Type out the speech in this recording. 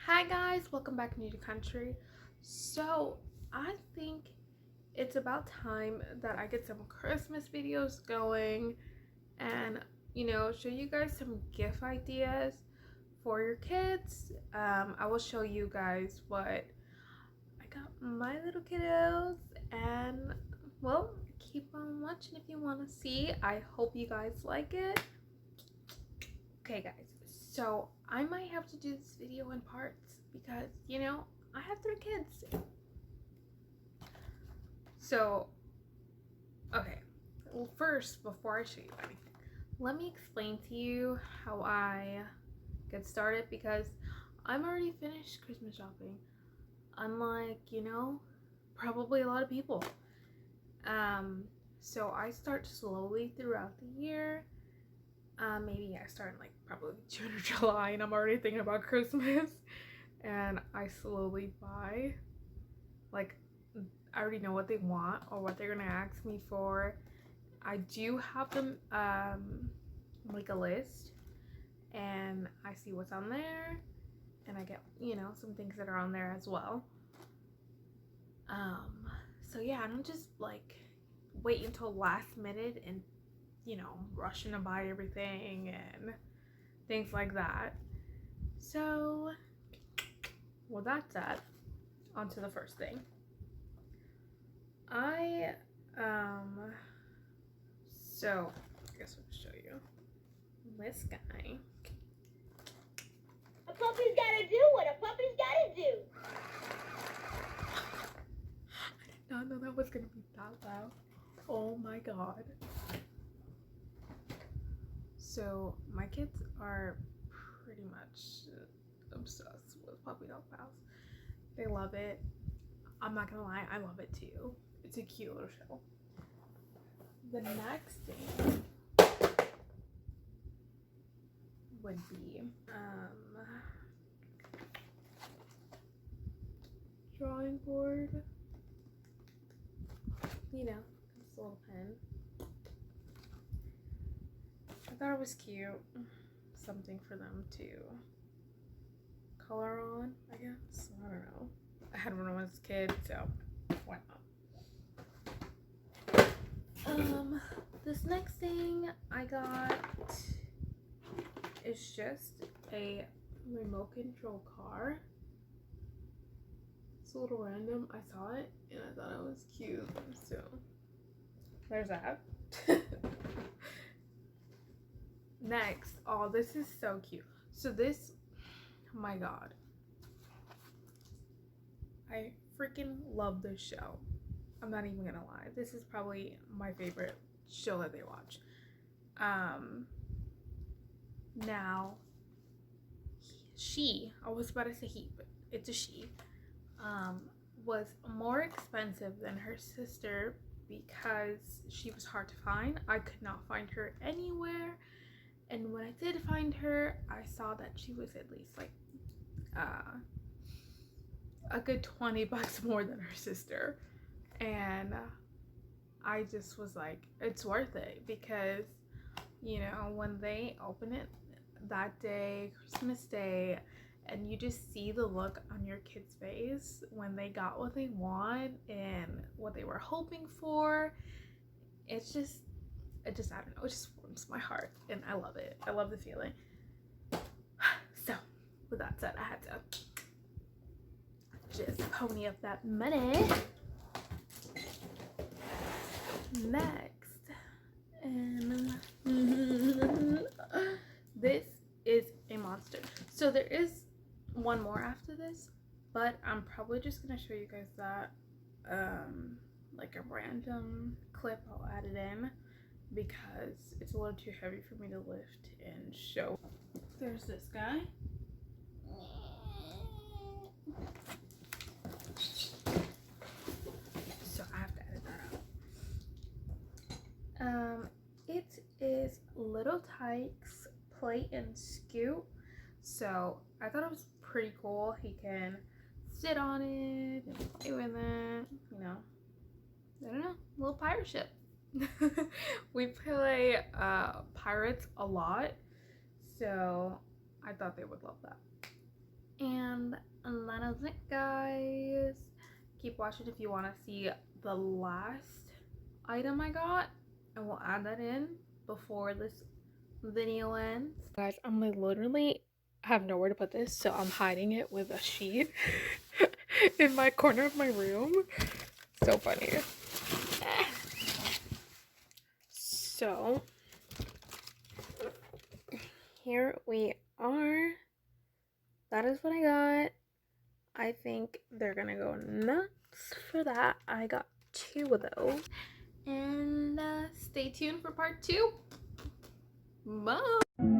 Hi guys, welcome back new to country. So I think it's about time that I get some Christmas videos going and show you guys some gift ideas for your kids. I will show you guys what I got my little kiddos, and well, keep on watching if you want to see. I hope you guys like it. Okay guys, so I might have to do this video in parts because I have 3 kids. So okay, well, first, before I show you anything, let me explain to you how I get started, because I'm already finished Christmas shopping, unlike probably a lot of people. So I start slowly throughout the year. Maybe I start in like probably June or July and I'm already thinking about Christmas, and I slowly buy. Like, I already know what they want or what they're gonna ask me for. I do have them like a list, and I see what's on there, and I get some things that are on there as well. So yeah, I don't just like wait until last minute and rushing to buy everything and things like that. So with that said, on to the first thing. So I guess I'll show you this guy. A puppy's gotta do what a puppy's gotta do. I did not know that was gonna be that loud. Oh my god. So my kids are pretty much obsessed with Puppy Dog Pals. They love it. I'm not gonna lie, I love it too. It's a cute little show. The next thing would be drawing board. This little pen. I thought it was cute. Something for them to color on, I guess. I don't know. I had one when I was a kid, so why not? This next thing I got is just a remote control car. It's a little random. I saw it and I thought it was cute, so there's that. Next, oh, this is so cute. So this, oh my god, I freaking love this show. I'm not even gonna lie, this is probably my favorite show that they watch. Now I was about to say he, but it's a she, was more expensive than her sister because she was hard to find. I could not find her anywhere. And when I did find her, I saw that she was at least like a good $20 more than her sister. And I just was like, it's worth it, because when they open it that day, Christmas Day, and you just see the look on your kid's face when they got what they want and what they were hoping for, it just I don't know, it just warms my heart, and I love it. I love the feeling. So with that said, I had to just pony up that money. Next, and this is a monster. So there is one more after this, but I'm probably just gonna show you guys that like a random clip. I'll add it in because it's a little too heavy for me to lift and show. There's this guy. So I have to edit that out. It is Little Tyke's Plate and Scoot. So I thought it was pretty cool. He can sit on it and play with it, I don't know, little pirate ship. We play Pirates a lot, so I thought they would love that. And that is it, guys. Keep watching if you want to see the last item I got, and we'll add that in before this video ends. Guys, I'm like literally have nowhere to put this, so I'm hiding it with a sheet in my corner of my room. So funny. So here we are. That is what I got. I think they're gonna go nuts for that. I got 2 of those. And stay tuned for part 2. Bye.